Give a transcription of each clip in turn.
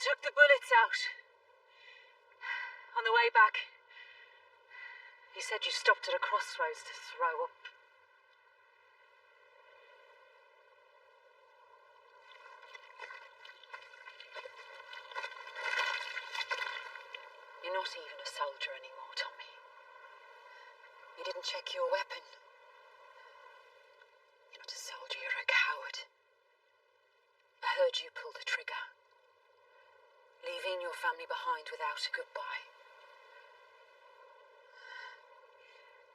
took the bullets out. On the way back, he said you stopped at a crossroads to throw up. You're not even a soldier anymore, Tommy. You didn't check your weapon. You're not a soldier, you're a coward. I heard you pull the trigger, leaving your family behind without a goodbye.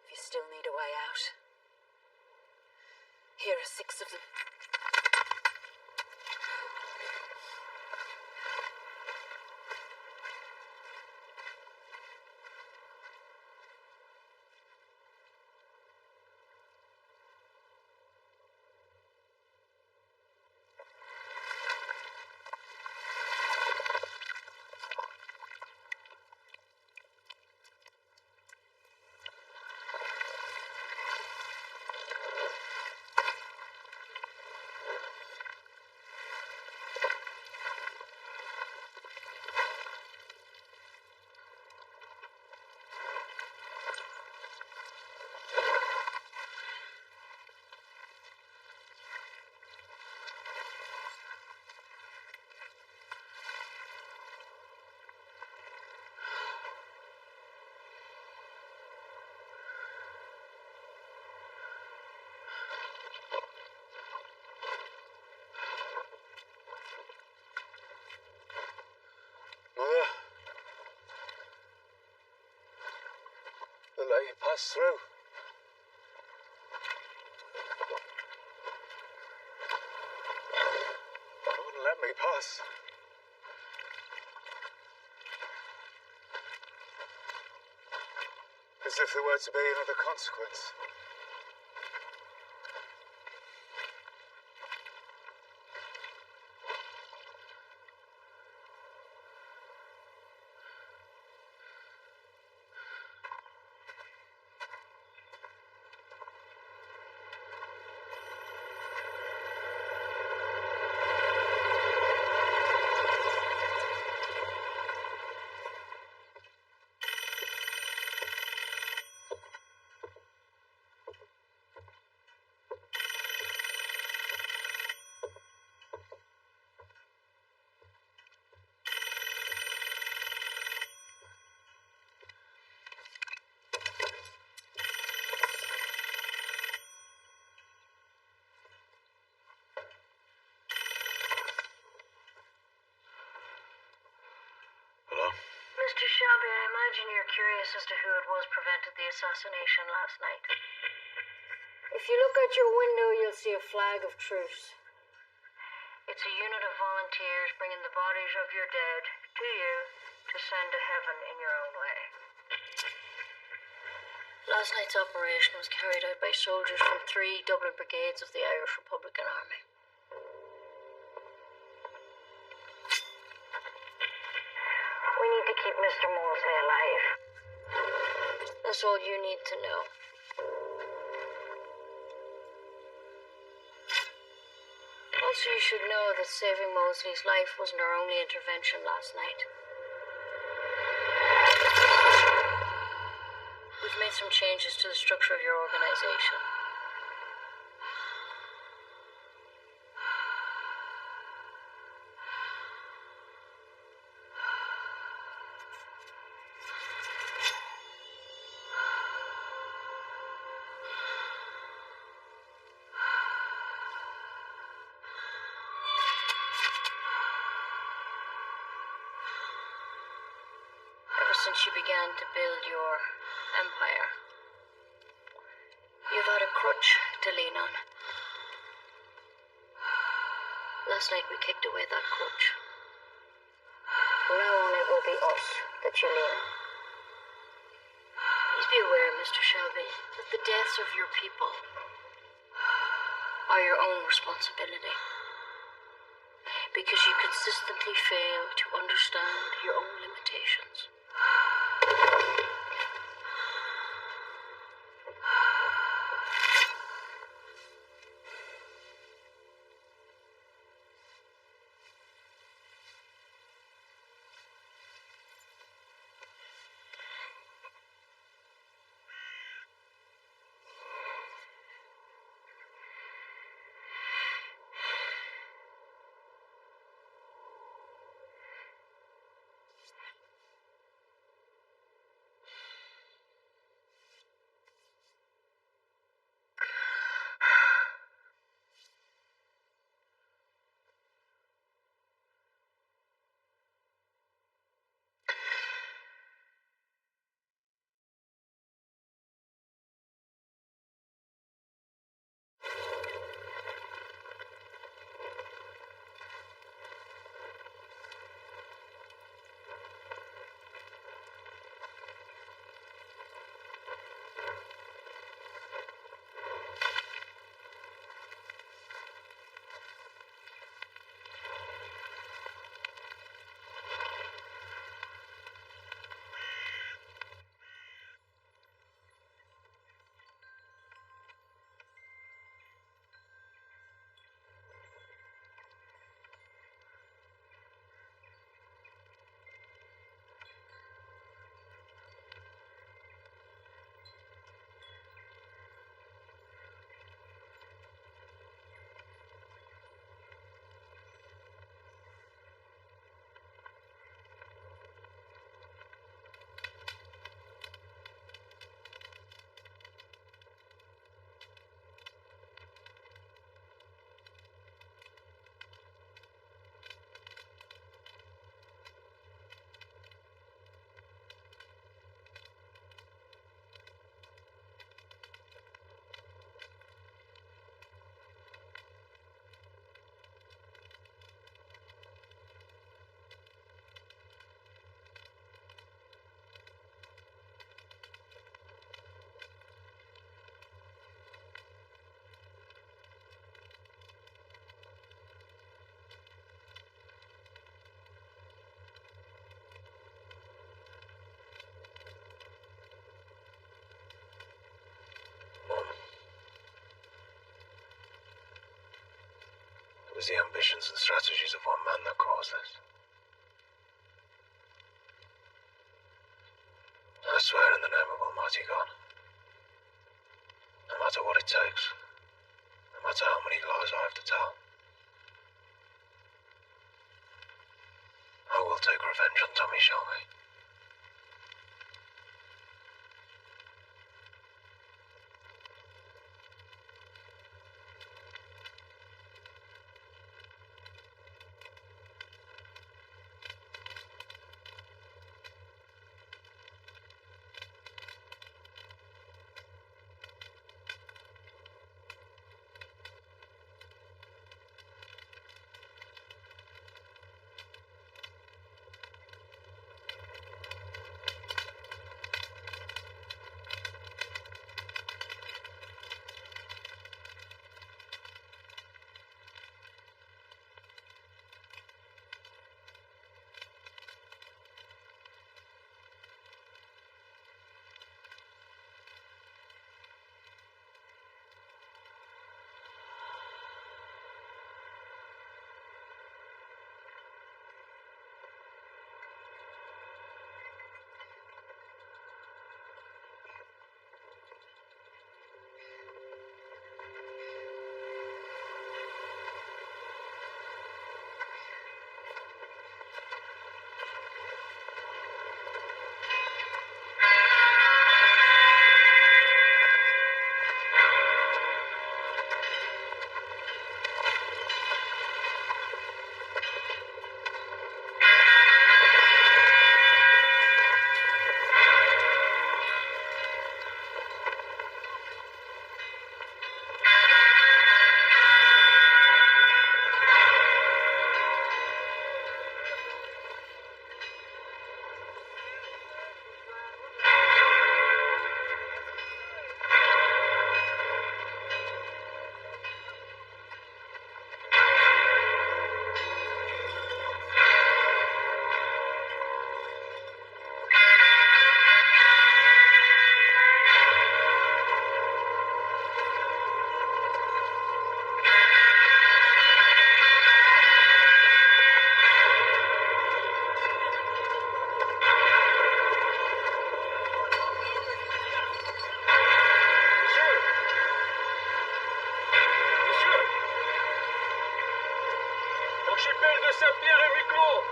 If you still need a way out, here are 6 of them. Mother, they'll let you pass through. They wouldn't let me pass. As if there were to be another consequence. Mr. Shelby, I imagine you're curious as to who it was prevented the assassination last night. If you look out your window, you'll see a flag of truce. It's a unit of volunteers bringing the bodies of your dead to you to send to heaven in your own way. Last night's operation was carried out by soldiers from 3 Dublin brigades of the Irish Republican Army. We need to keep Mr. Mosley alive. That's all you need to know. Also, you should know that saving Mosley's life wasn't our only intervention last night. We've made some changes to the structure of your organization. Since you began to build your empire, you've had a crutch to lean on. Last night we kicked away that crutch. From now on it will be us that you lean on. Please be aware, Mr. Shelby, that the deaths of your people are your own responsibility. Because you consistently fail to understand your own limitations. It was the ambitions and strategies of one man that caused this. I swear in the name of Almighty God, no matter what it takes, no matter how many lies I have to tell, I will take revenge on Tommy Shelby. L'archipel de Saint-Pierre est mi-clos.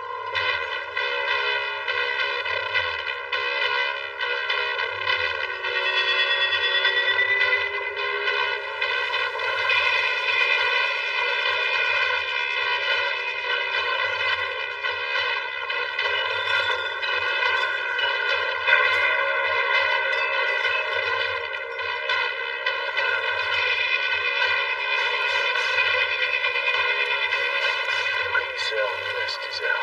Le commissaire en Ouest disait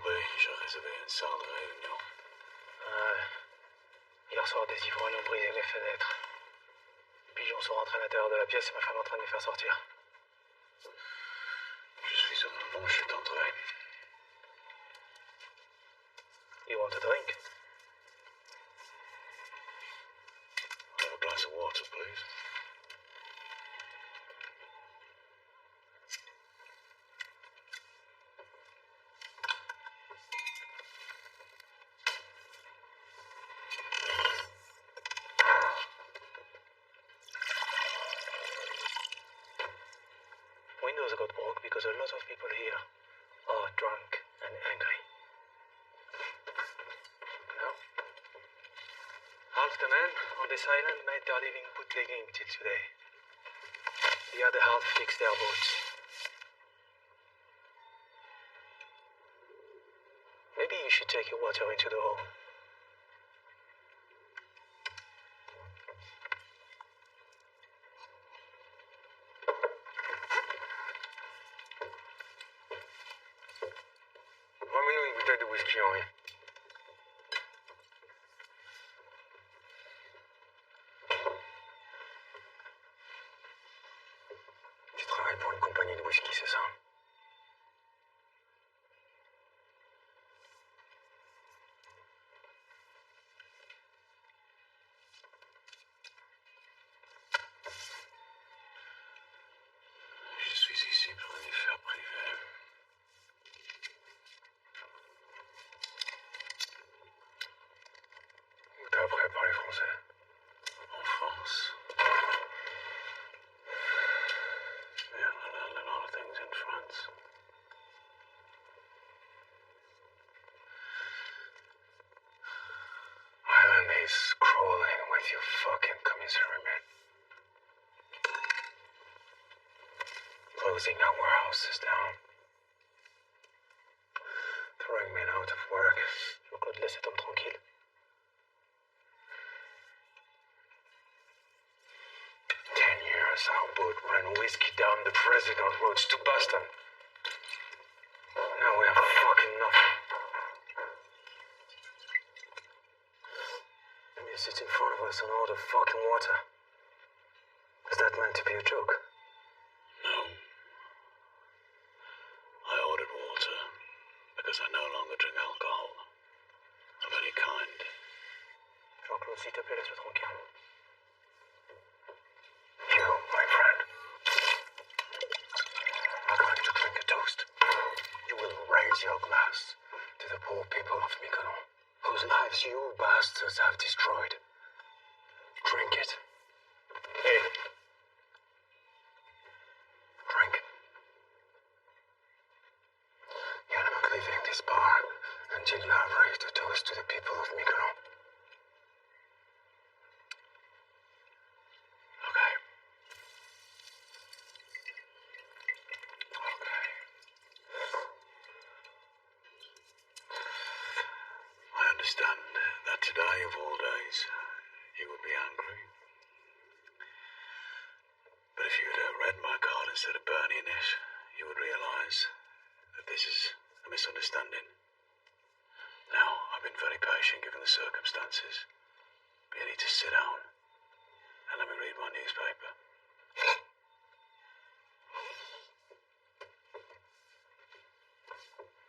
B, j'ai réservé une salle de réunion. Hier soir, des ivrognes ont brisé mes fenêtres. Les pigeons sont rentrés à l'intérieur de la pièce et ma femme est en train de les faire sortir. Je suis sur un bon chute d'entrée. You want a drink? I'll have a glass of water, please. Windows got broke because a lot of people here are drunk and angry. Now, half the men on this island made their living bootlegging till today. The other half fixed their boats. Maybe you should take your water into the hole. Ramène-nous une bouteille de whisky, Henri. Tu travailles pour une compagnie de whisky, c'est ça? Je suis ici pour une affaire privée. Où t'as appris à parler français? En France. Yeah, I learned a lot of things in France. Island is crawling with you fucking commissary men. Closing our warehouses down. Throwing men out of work. Je veux qu'on te laisse cet homme tranquille. 10 years our boat ran whiskey down the president roads to Boston. Now we have fucking nothing. And you sit in front of us and order fucking water. Is that meant to be a joke? No. I ordered water because I no longer drink alcohol of any kind. Jean-Claude, s'il te plaît, laisse-le tranquille. You, my friend, are going to drink a toast. You will raise your glass to the poor people of Mykonos, whose lives you bastards have destroyed. Drink it. Hey. Drink. You're not leaving this bar until you have raised a toast to the people of Mykonos. Okay. Okay. I understand that today, of all days, you would be angry. But if you had read my card instead of burning it, you would realize that this is a misunderstanding. Now, I've been very patient given the circumstances. But you need to sit down and let me read my newspaper.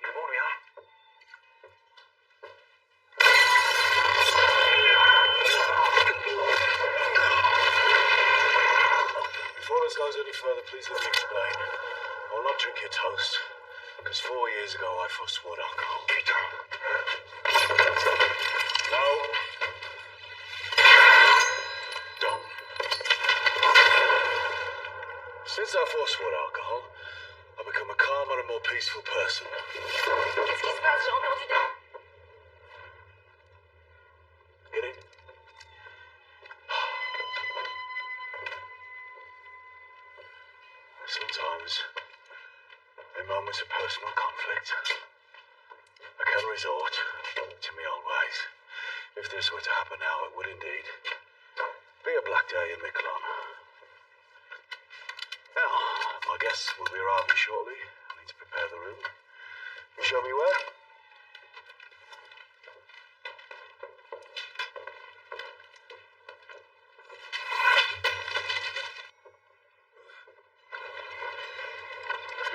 Il est bon, lui, hein? Before this goes any further, please let me explain. I will not drink your toast, because 4 years ago I forswore alcohol. Putain. No. Don't. Since I forswore alcohol, I've become a calmer and more peaceful person. Qu'est-ce qui se passe? J'ai entendu des... Get it? Sometimes, in moments of personal conflict, I can resort to my old ways. If this were to happen now, it would indeed be a black day in Miquelon. Now, my guests will be arriving shortly. I need to prepare the room. You show me where?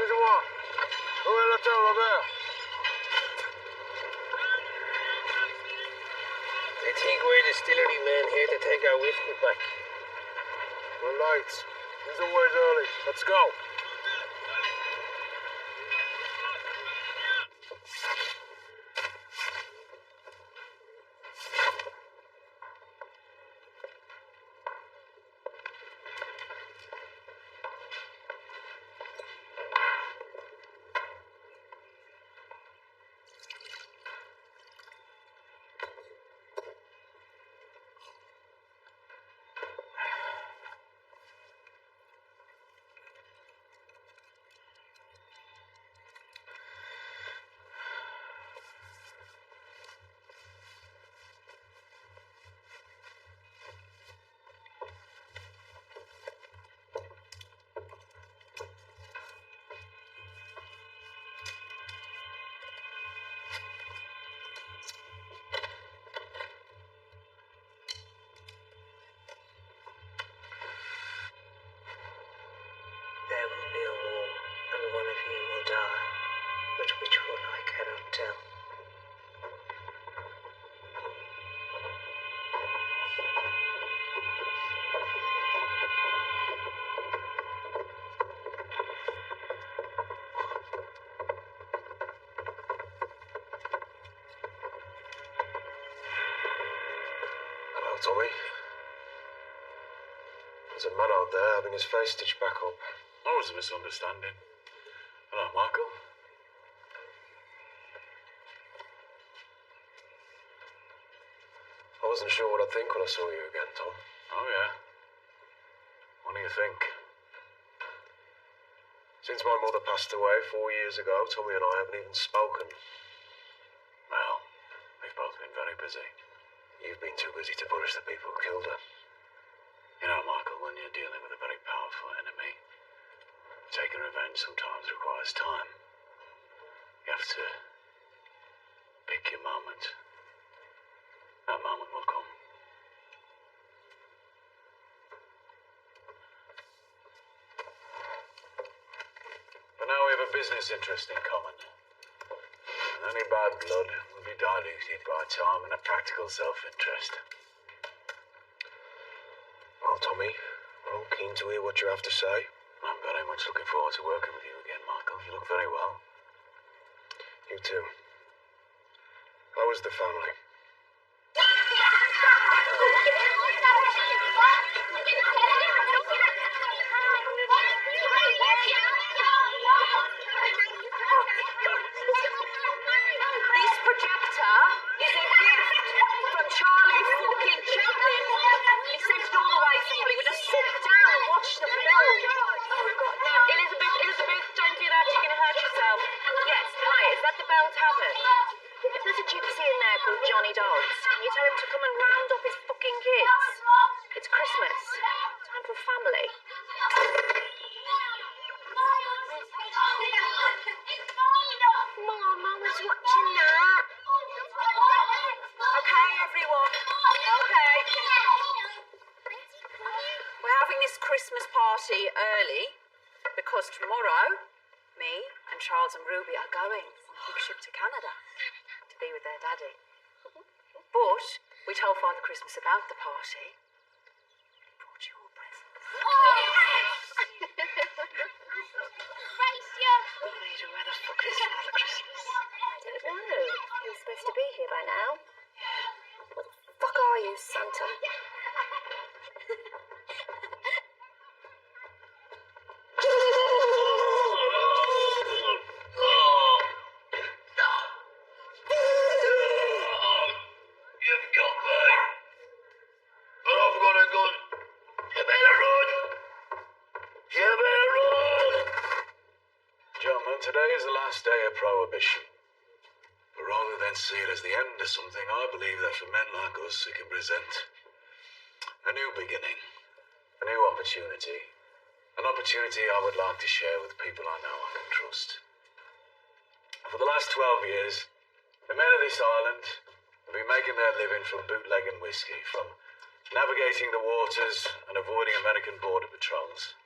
Excusez-moi. Où est l'hôtel, Robert? They think we're distillery men here to take our whiskey back. We're late. He's always early. Let's go. There will be a war, and one of you will die. But which one I cannot tell. Hello, Tommy. There's a man out there having his face stitched back up. That was a misunderstanding. Hello, Michael. I wasn't sure what I'd think when I saw you again, Tom. Oh, yeah? What do you think? Since my mother passed away 4 years ago, Tommy and I haven't even spoken. Well, we've both been very busy. You've been too busy to punish the people who killed her. You know, Michael, when you're dealing with a very powerful enemy, taking revenge sometimes requires time. You have to pick your moment. That moment will come. But now we have a business interest in common. And any bad blood will be diluted by time and a practical self-interest. Well, Tommy, I'm keen to hear what you have to say. I'm very much looking forward to working with you again, Michael. You look very well. You too. How was the family? This projector is a gift from Charlie fucking Chaplin. He sent it all the way from Hollywood. Just sit down and watch the film. Oh, God. Now, Elizabeth, don't do that. You're going to hurt yourself. Yes, hi. Is that the bell tavern? If there's a gypsy in there called Johnny Dogs, can you tell him to come and round up his fucking kids? It's Christmas. Time for family. Mom, I was watching that. Okay, everyone. Okay. We're having this Christmas party early because tomorrow, me and Charles and Ruby are going on a big ship to Canada to be with their daddy. But we told Father Christmas about the party. He brought you all presents. Rita, where the fuck is Father Christmas? I don't know. He was supposed to be here by now. What the fuck are you, Santa? You've got me. But I've got a gun. You better run. You better run. Gentlemen, today is the last day of Prohibition. But rather than see it as the end of something, I believe that for men like us, it can present a new beginning, a new opportunity, an opportunity I would like to share with people I know I can trust. For the last 12 years, the men of this island have been making their living from bootlegging whiskey, from navigating the waters and avoiding American border patrols.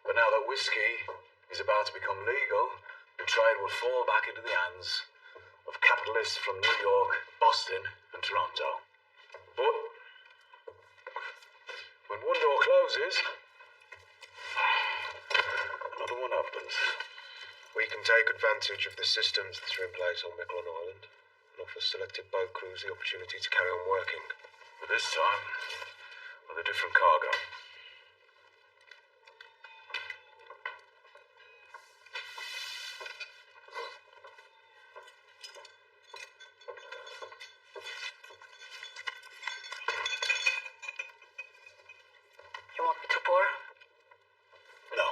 But now that whiskey is about to become legal, the trade will fall back into the hands of capitalists from New York, Boston, and Toronto. But when one door closes, another one opens. We can take advantage of the systems that are in place on Miquelon Island and offer selected boat crews the opportunity to carry on working. But this time, with a different cargo. You want me to pour? No.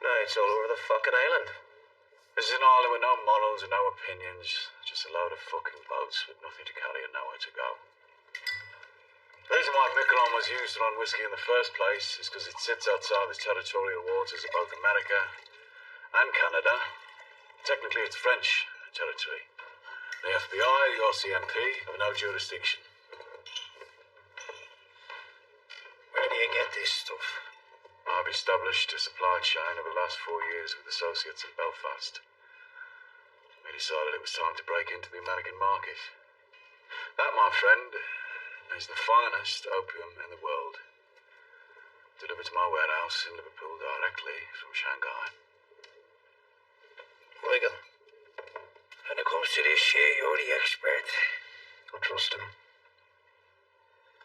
No, it's all over the fucking island. This is an island with no morals and no opinions. Just a load of fucking boats with nothing to carry and nowhere to go. The reason why Miquelon was used to run whiskey in the first place is because it sits outside the territorial waters of both America and Canada. Technically, it's French territory. The FBI, the RCMP, have no jurisdiction. Where do you get this stuff? I've established a supply chain over the last 4 years with associates in Belfast. We decided it was time to break into the American market. That, my friend, is the finest opium in the world. Delivered to my warehouse in Liverpool directly from Shanghai. Michael, when it comes to this shit, you're the expert. I trust him.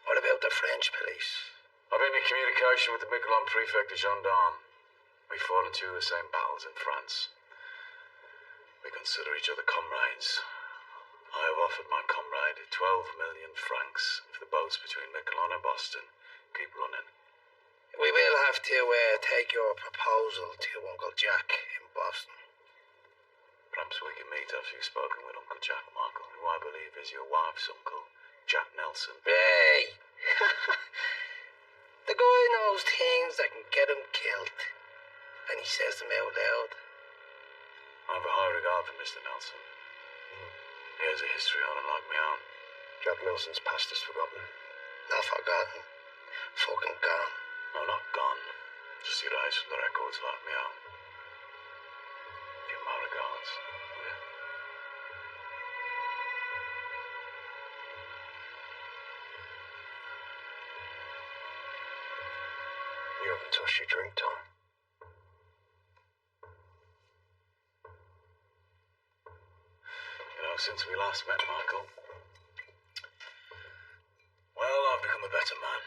What about the French police? I've been in communication with the Miquelon prefect de gendarme. We fought in 2 of the same battles in France. We consider each other comrades. I have offered my comrade 12 million francs if the boats between Miquelon and Boston keep running. We will have to take your proposal to Uncle Jack in Boston. Perhaps we can meet after you've spoken with Uncle Jack, Michael, who I believe is your wife's uncle, Jack Nelson. Hey! The guy knows things that can get him killed, and he says them out loud. I have a high regard for Mr. Nelson. He has a history on him like my own. Jack Nelson's past is forgotten. Not forgotten. Fucking gone. No, not gone. Just erased from the records like my own. Give my regards, will you? You haven't touched your drink, Tom. You know, since we last met, Michael, well, I've become a better man.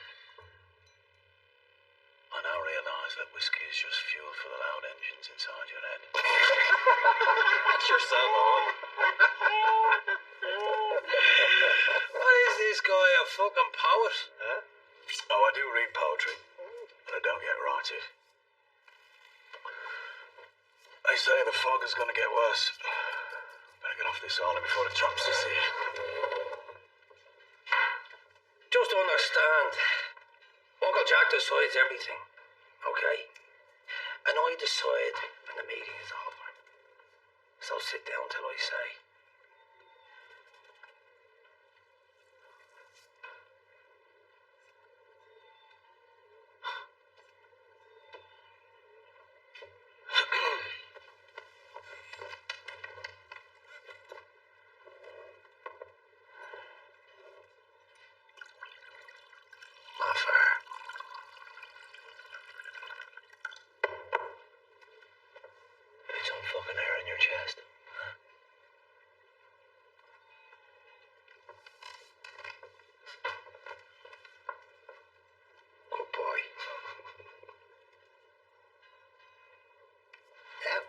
I now realise that whiskey is just fuel for the loud engines inside your head. You're so on. What is this guy, a fucking poet? Huh? Oh, I do read poetry, but I don't yet write it. They say the fog is going to get worse. Better get off this island before the traps us here. Just understand. Uncle Jack decides everything, okay? And I decide when the meeting is over. So sit down till I say. Not fair. Put some fucking hair in your chest. Huh? Good boy. Now,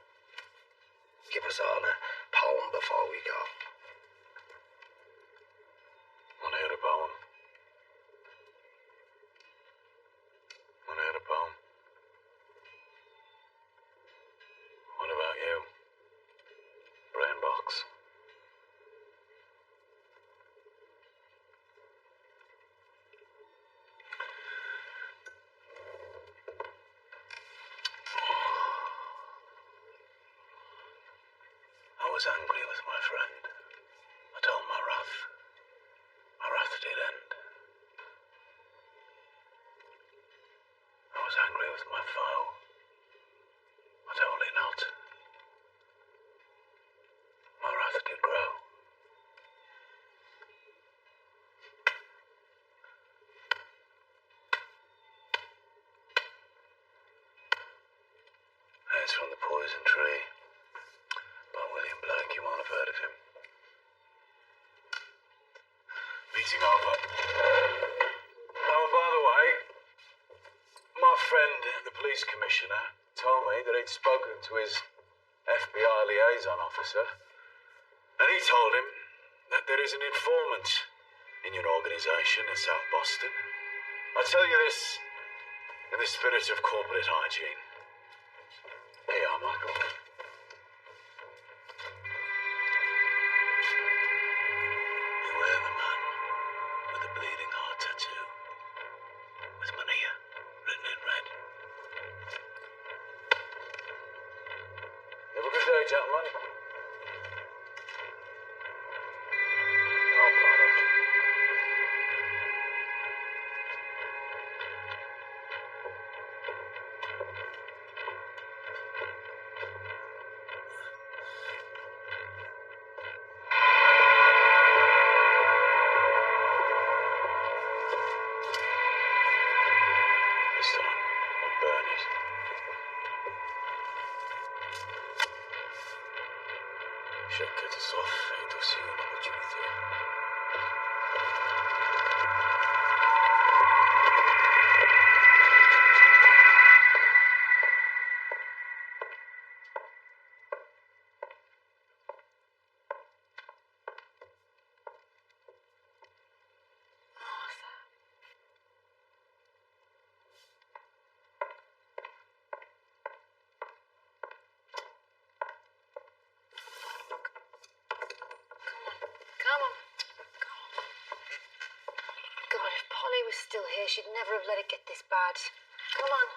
give us all a poem before we go. Want to hear a poem? Want to hear a poem? What about you? Brain box. I was angry with my friend. I told my wrath. My wrath did end. was my foe. But wholly not. My wrath did grow. It's from The Poison Tree by William Blake. You won't have heard of him. Meeting over. Oh, and by the way, my friend, the police commissioner, told me that he'd spoken to his FBI liaison officer, and he told him that there is an informant in your organization in South Boston. I tell you this in the spirit of corporate hygiene. Here you are, Michael. Beware the man with the bleeding heart tattoo, with Mania written in red. Have a good day, gentlemen. No problem. This time, I'll burn it. Chacun soif est aussi une opportunité. Come on. God, if Polly was still here, she'd never have let it get this bad. Come on.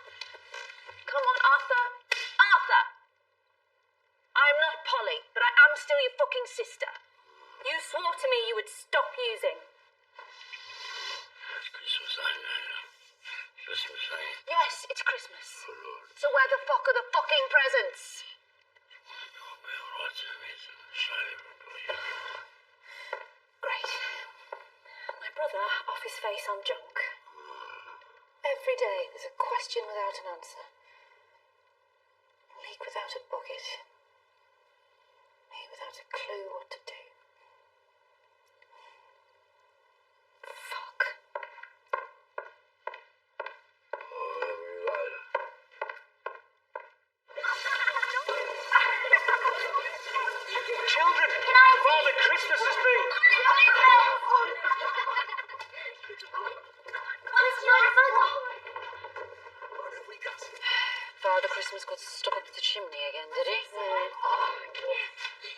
Come on, Arthur. Arthur! I'm not Polly, but I am still your fucking sister. You swore to me you would stop using. It's Christmas, I know. Christmas, Yes, it's Christmas. So where the fuck are the fucking presents? Great. My brother off his face on junk. Every day there's a question without an answer. Leak without a bucket. Me without a clue what to do. Fuck. Children, Father Christmas has been. Father Christmas got stuck up the chimney again, did he?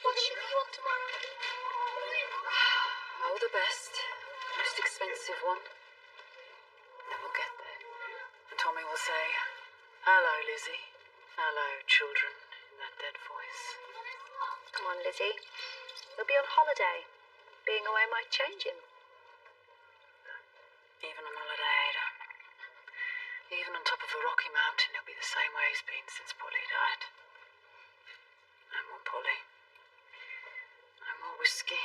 What chimney you want tomorrow? Oh, the best. Most expensive one. Then we'll get there. And Tommy will say, "Hello, Lizzie. Hello, children," in that dead voice. Come on, Lizzie. We'll be on holiday. Being away might change him. Even on holiday, Ada. Even on top of a rocky mountain, he'll be the same way he's been since Polly died. No more Polly. No more whiskey.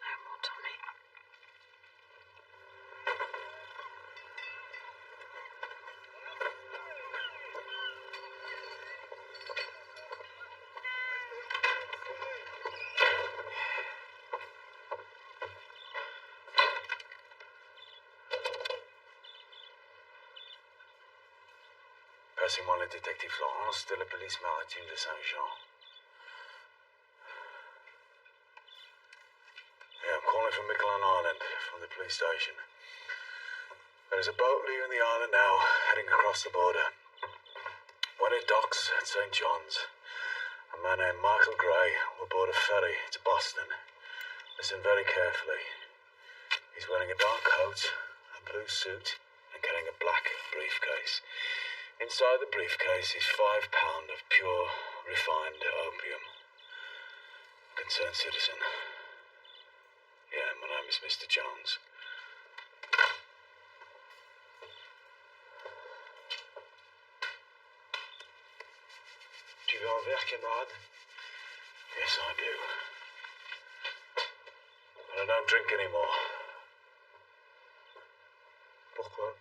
No more Tommy. Passez-moi le détective Florence de la police maritime de Saint-Jean. Yeah, I'm calling from Miquelon Island, from the police station. There is a boat leaving the island now, heading across the border. When it docks at St. John's, a man named Michael Gray will board a ferry to Boston. Listen very carefully. He's wearing a dark coat, a blue suit, and carrying a black briefcase. Inside the briefcase is £5 of pure, refined opium. Concerned citizen. Yeah, my name is Mr. Jones. un verre, camarade? Yes, I do. But I don't drink anymore. Pourquoi?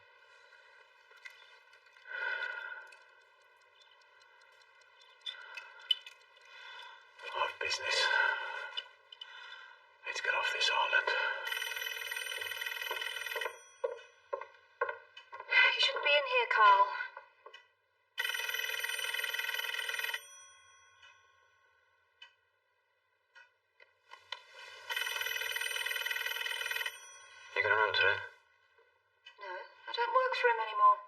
I've business. Let's get off this island. You shouldn't be in here, Carl. You going around today? No, I don't work for him anymore.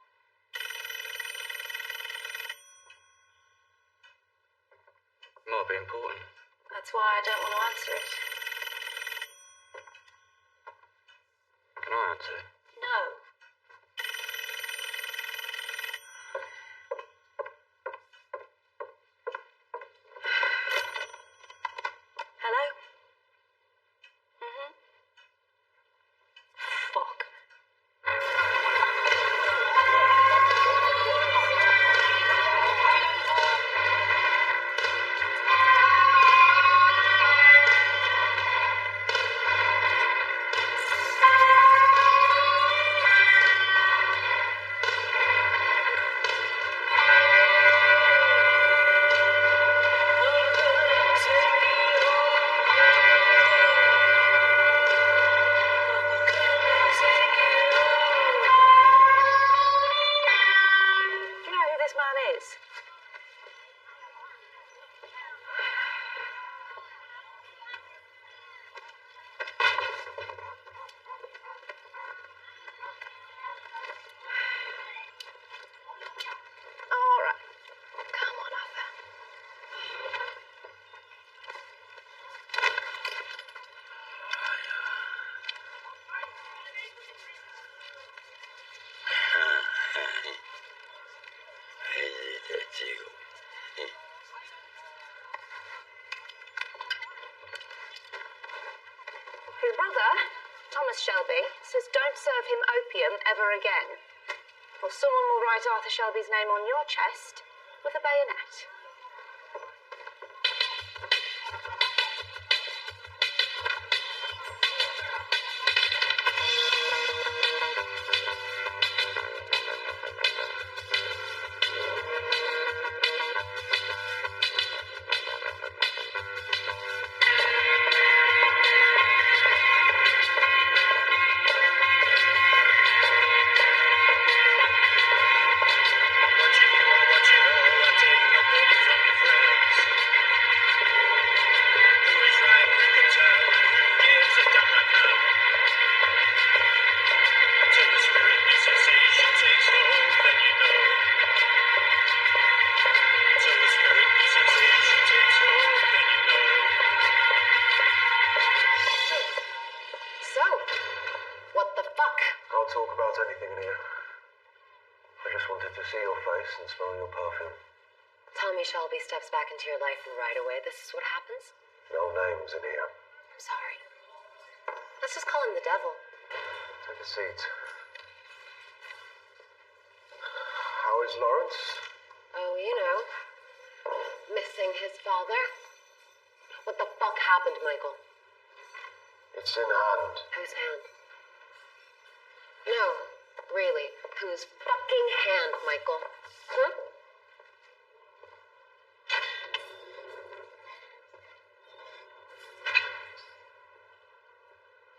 Might be important. That's why I don't want to answer it. Can I answer it? No. Hello? Mm-hmm. Fuck. Do you know who this man is? All right. Come on over. His brother, Thomas Shelby, says don't serve him opium ever again, or someone will write Arthur Shelby's name on your chest with a bayonet. So, what the fuck? I'll talk about anything in here. I just wanted to see your face and smell your perfume. Tommy Shelby steps back into your life right away. This is what happens? No names in here. I'm sorry. Let's just call him the devil. Take a seat. How is Lawrence? Oh, you know. Missing his father. What the fuck happened, Michael? It's in hand. Whose hand? No, really. Whose fucking hand, Michael? Huh?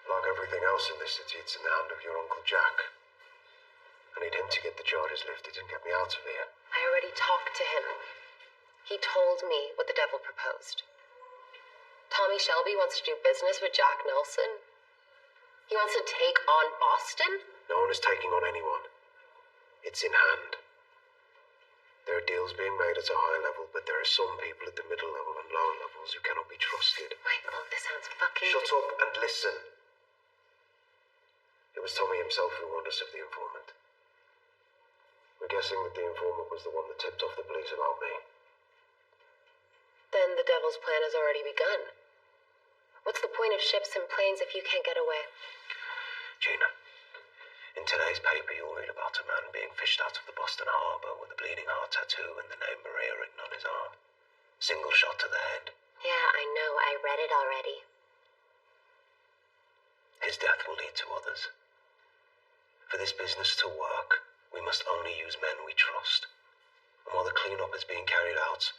Like everything else in this city, it's in the hand of your Uncle Jack. I need him to get the charges lifted and get me out of here. I already talked to him. He told me what the devil proposed. Tommy Shelby wants to do business with Jack Nelson. He wants to take on Boston? No one is taking on anyone. It's in hand. There are deals being made at a high level, but there are some people at the middle level and lower levels who cannot be trusted. Michael, this sounds fucking... Shut up and listen. It was Tommy himself who warned us of the informant. We're guessing that the informant was the one that tipped off the police about me. Then the devil's plan has already begun. What's the point of ships and planes if you can't get away? Gina, in today's paper you'll read about a man being fished out of the Boston Harbor with a bleeding heart tattoo and the name Maria written on his arm. Single shot to the head. Yeah, I know. I read it already. His death will lead to others. For this business to work, we must only use men we trust. And while the cleanup is being carried out,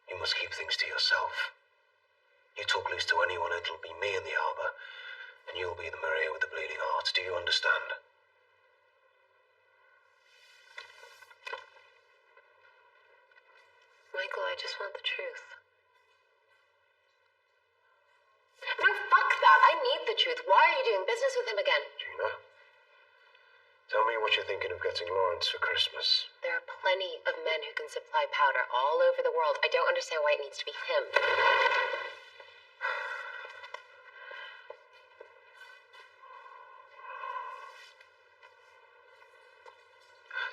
you must keep things to yourself. You talk loose to anyone, it'll be me in the arbor, and you'll be the Maria with the bleeding heart. Do you understand? Michael, I just want the truth. No, fuck that. I need the truth. Why are you doing business with him again? Gina? Tell me what you're thinking of getting Lawrence for Christmas. There are plenty of men who can supply powder all over the world. I don't understand why it needs to be him.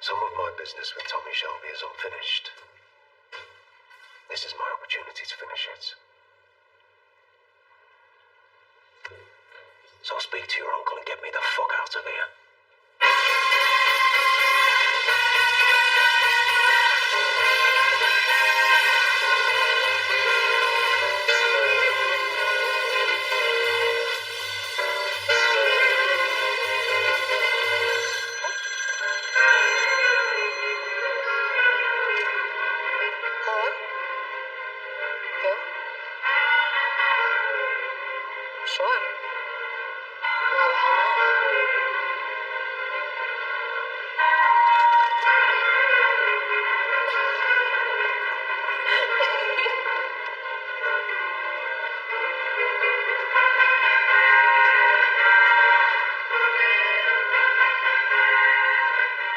Some of my business with Tommy Shelby is unfinished. This is my opportunity to finish it. So speak to your uncle and get me the fuck out of here. Hello? Who? Sure. Why the hell not?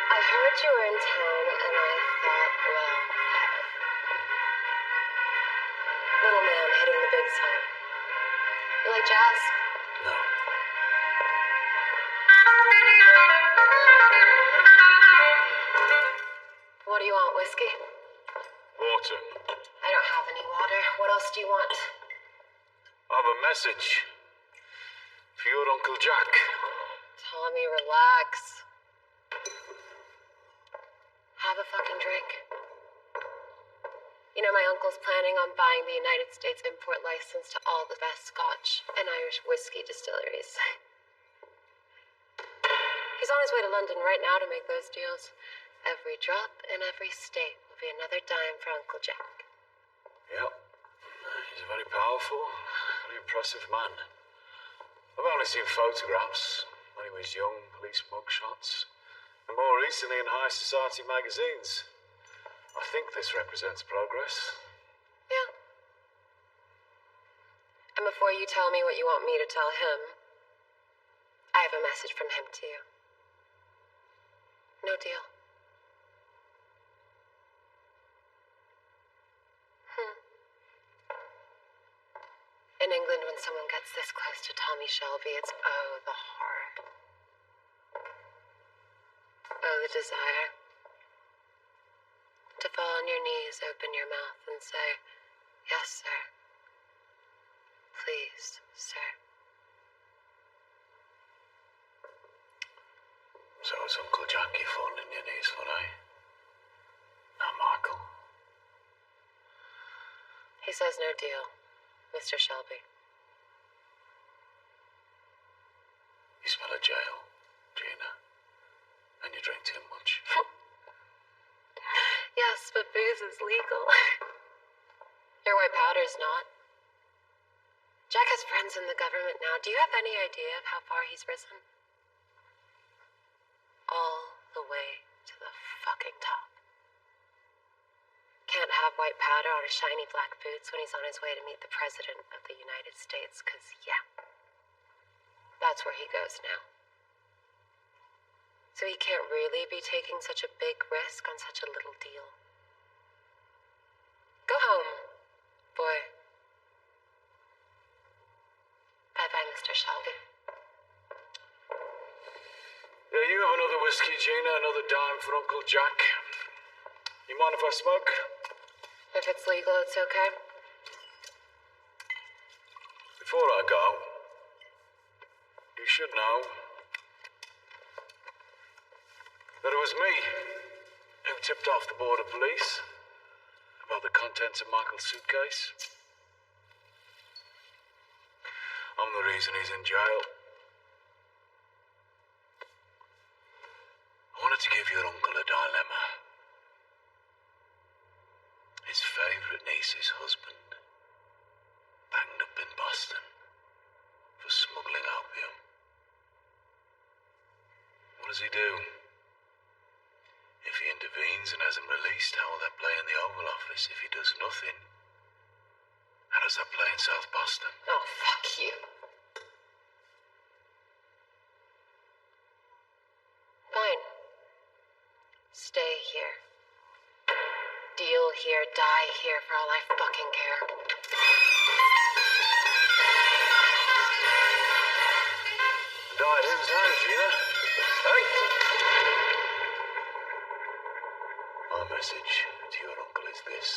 I heard you were in town, and I thought, well, hey. Little man hitting the big time. You like jazz? No. What do you want, whiskey? Water. I don't have any water. What else do you want? I have a message for your Uncle Jack. Tommy, relax. Have a fucking drink. You know, my uncle's planning on buying the United States import license to all the best Scotch and Irish whiskey distilleries. He's on his way to London right now to make those deals. Every drop in every state will be another dime for Uncle Jack. Yep. He's a very powerful, very impressive man. I've only seen photographs when he was young, police mugshots, and more recently in high society magazines. I think this represents progress. Yeah. And before you tell me what you want me to tell him, I have a message from him to you. No deal. In England, when someone gets this close to Tommy Shelby, it's oh, the horror. Oh, the desire. To fall on your knees, open your mouth, and say, yes, sir. Please, sir. So it's Uncle Jack you falling on your knees for, eh? Not Michael. He says no deal, Mr. Shelby. You smell of jail, Gina. And you drink too much. Yes, but booze is legal. Your white powder's not. Jack has friends in the government now. Do you have any idea of how far he's risen? All the way to the fucking top. Can't have white powder on his shiny black boots when he's on his way to meet the President of the United States, 'cause, yeah, that's where he goes now. So he can't really be taking such a big risk on such a little deal. Go home, boy. Bye-bye, Mr. Shelby. Yeah, you have another whiskey, Gina, another dime for Uncle Jack. You mind if I smoke? If it's legal, it's okay. Before I go, you should know that it was me who tipped off the border police about about the contents of Michael's suitcase? I'm the reason he's in jail. I wanted to give your uncle a dilemma. His favourite niece's husband banged up in Boston for smuggling opium. What does he do? If he intervenes and has him released, how will that play in the Oval Office? If he does nothing, how does that play in South Boston? Oh, fuck you. Fine. Stay here. Deal here, die here, for all I fucking care. Died whose hands, Gina? Hey! My message to your uncle is this.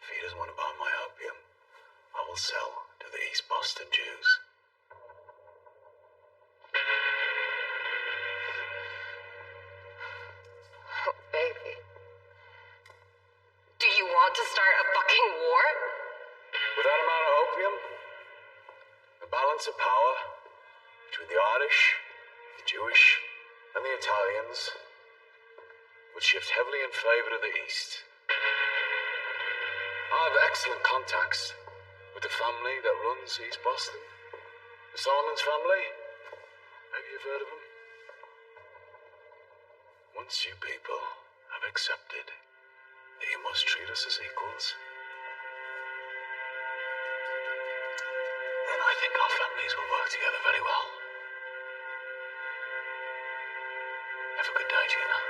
If he doesn't want to buy my opium, I will sell to the East Boston Jews. Oh, baby. Do you want to start a fucking war? With that amount of opium, the balance of power between the Irish, the Jewish, and the Italians would shift heavily in favour of the East. I have excellent contacts with the family that runs East Boston. The Solomons family. Maybe you've heard of them. Once you people have accepted that you must treat us as equals, then I think our families will work together very well. Have a good day, Gina.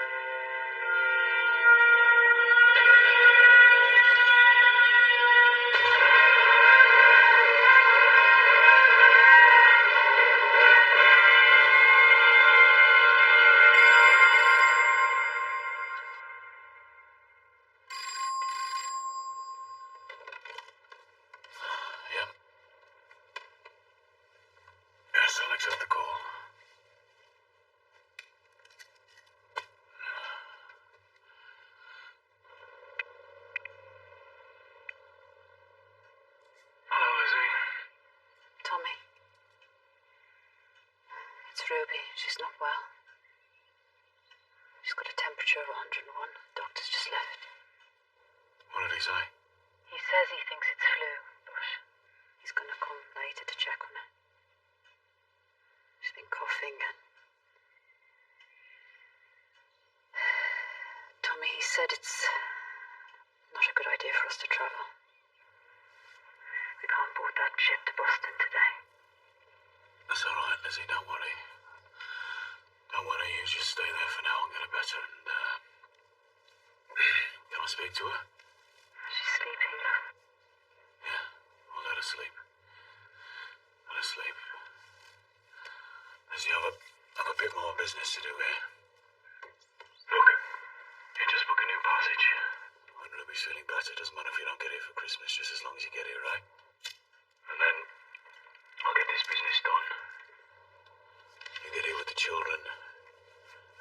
Yep. Yes, I'll accept the call. Hello, Lizzie. Tommy. It's Ruby. She's not well. She's got a temperature of 101. Doctor's just left. What did he say? He says he thinks it's flu, but he's going to come later to check on her. She's been coughing and... Tommy, he said it's not a good idea for us to travel. We can't board that ship to Boston today. That's all right, Lizzie. Don't worry. Don't worry. You just stay there for now and get her better. And can I speak to her? She's sleeping. Yeah. Well, let her sleep. Let her sleep. Lizzie, I've a bit more business to do here. Look, you just book a new passage. When Ruby's feeling better, doesn't matter if you don't get here for Christmas, just as long as you get here, right? And then I'll get this business done. You get here with the children,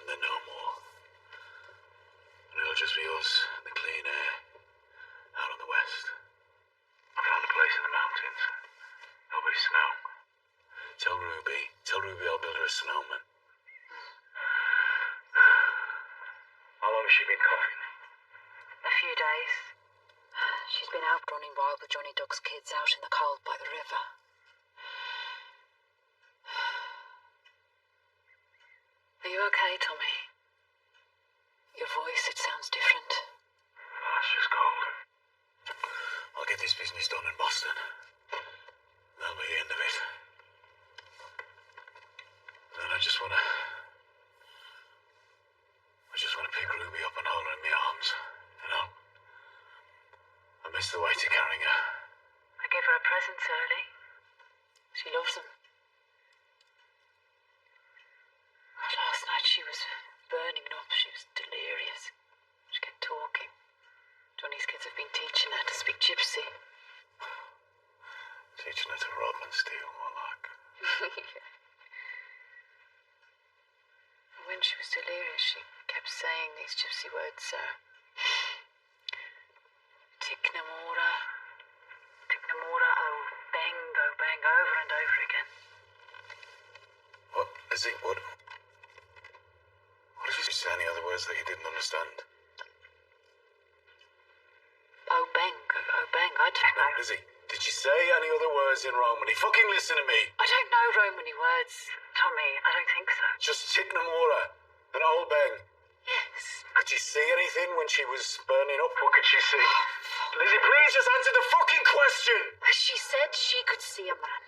and then no more. And it'll just be us and the clean air out on the west. I found a place in the mountains. There'll be snow. Tell Ruby I'll build her a snowman. How long has she been coughing? A few days. She's been out running wild with Johnny Duck's kids out in the cold by the river. Are you okay, Tommy? Your voice, it sounds different. Oh, it's just cold. I'll get this business done in Boston. That'll be the end of it. Then I just wanna pick Ruby up and hold her in my arms, you know? I miss the weight of carrying her. I gave her presents early. She loves them. Last night she was burning up. She was delirious. She kept talking. Johnny's kids have been teaching her to speak gypsy. Teaching her to rob and steal, more like. When she was delirious, she kept saying these gypsy words, Lizzie, what did you say? Any other words that you didn't understand? Oh, bang, I don't know. Lizzie, did you say any other words in Romany? Fucking listen to me. I don't know Romany words, Tommy. I don't think so. Just Chiknamora and Old Bang. Yes. Could you see anything when she was burning up? What could she see? Lizzie, please just answer the fucking question. She said she could see a man.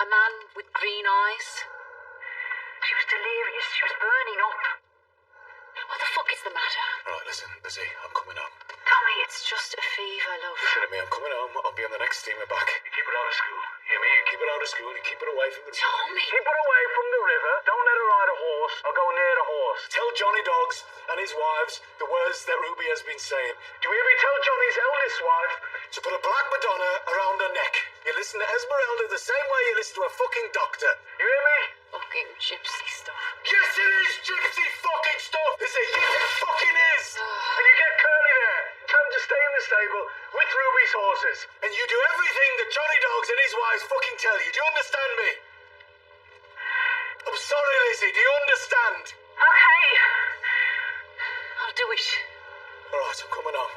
A man with green eyes. She was delirious. She was burning up. What the fuck is the matter? Right, listen, Lizzie, I'm coming home. Tommy, it's just a fever, love. Listen to me, I'm coming home. I'll be on the next steamer back. You keep her out of school. You hear me? You keep her out of school. You keep her away from the... Tommy! Keep her away from the river. Don't let her ride a horse or go near the horse. Tell Johnny Dogs and his wives the words that Ruby has been saying. Do you hear me? Tell Johnny's eldest wife to put a black Madonna around her neck. You listen to Esmeralda the same way you listen to a fucking doctor. You hear me? Fucking gypsy stuff. Yes, it is gypsy fucking stuff. Is it? Yes, it fucking is. And you get Curly there. Tell him to stay in the stable with Ruby's horses. And you do everything that Johnny Dogs and his wives fucking tell you. Do you understand me? I'm sorry, Lizzie. Do you understand? Okay. I'll do it. All right, I'm coming home.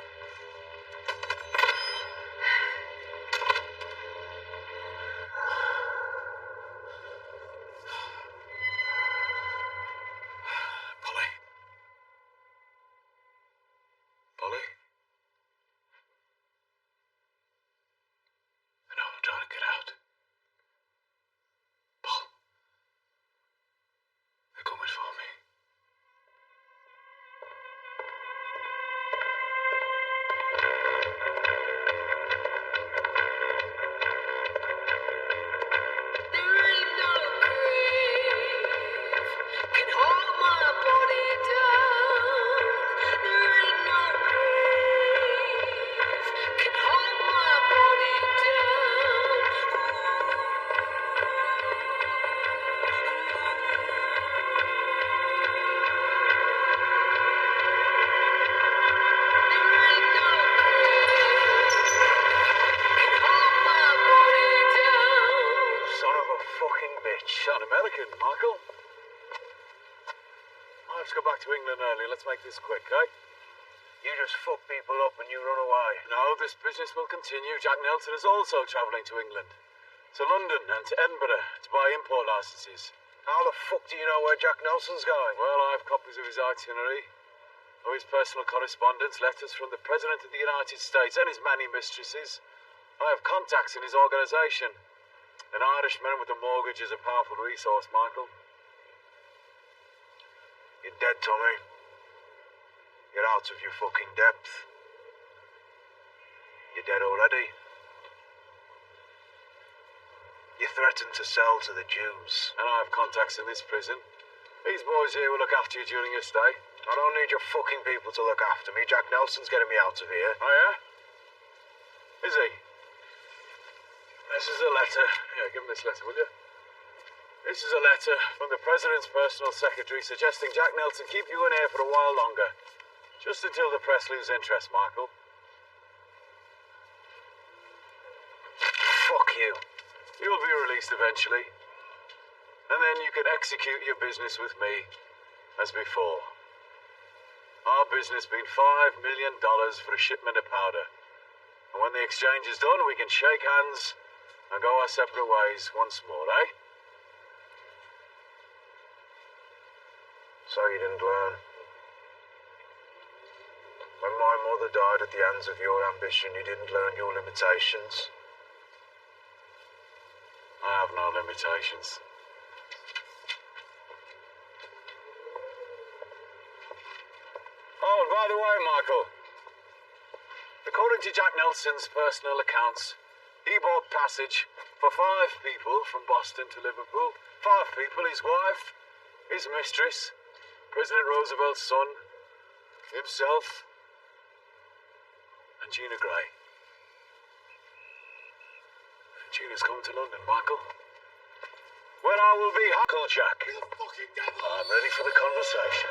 Polly? Polly? I know, I'm trying to get out. Paul? They're coming for me. There ain't no grave can hold my body down. There ain't no grave can hold my body down. Son of a fucking bitch. An American, Michael. I have to go back to England early. Let's make this quick, eh? You just fuck people up and you run away. No, this business will continue. Jack Nelson is also travelling to England. To London and to Edinburgh to buy import licenses. How the fuck do you know where Jack Nelson's going? Well, I have copies of his itinerary, of his personal correspondence, letters from the President of the United States and his many mistresses. I have contacts in his organisation. An Irishman with a mortgage is a powerful resource, Michael. You're dead, Tommy. You're out of your fucking depth. You're dead already. You threatened to sell to the Jews. And I have contacts in this prison. These boys here will look after you during your stay. I don't need your fucking people to look after me. Jack Nelson's getting me out of here. Oh, yeah? Is he? This is a letter. Yeah, give him this letter, will you? This is a letter from the President's personal secretary suggesting Jack Nelson keep you in here for a while longer. Just until the press lose interest, Michael. Fuck you. You'll be released eventually. And then you can execute your business with me as before. Our business being $5 million for a shipment of powder. And when the exchange is done, we can shake hands and go our separate ways once more, eh? So you didn't learn. When my mother died at the hands of your ambition, you didn't learn your limitations. I have no limitations. Oh, and by the way, Michael, according to Jack Nelson's personal accounts, he bought passage for 5 people from Boston to Liverpool. 5 people, his wife, his mistress, President Roosevelt's son, himself, and Gina Gray. Gina's coming to London, Michael. When I will be Hucklejack. I'm ready for the conversation.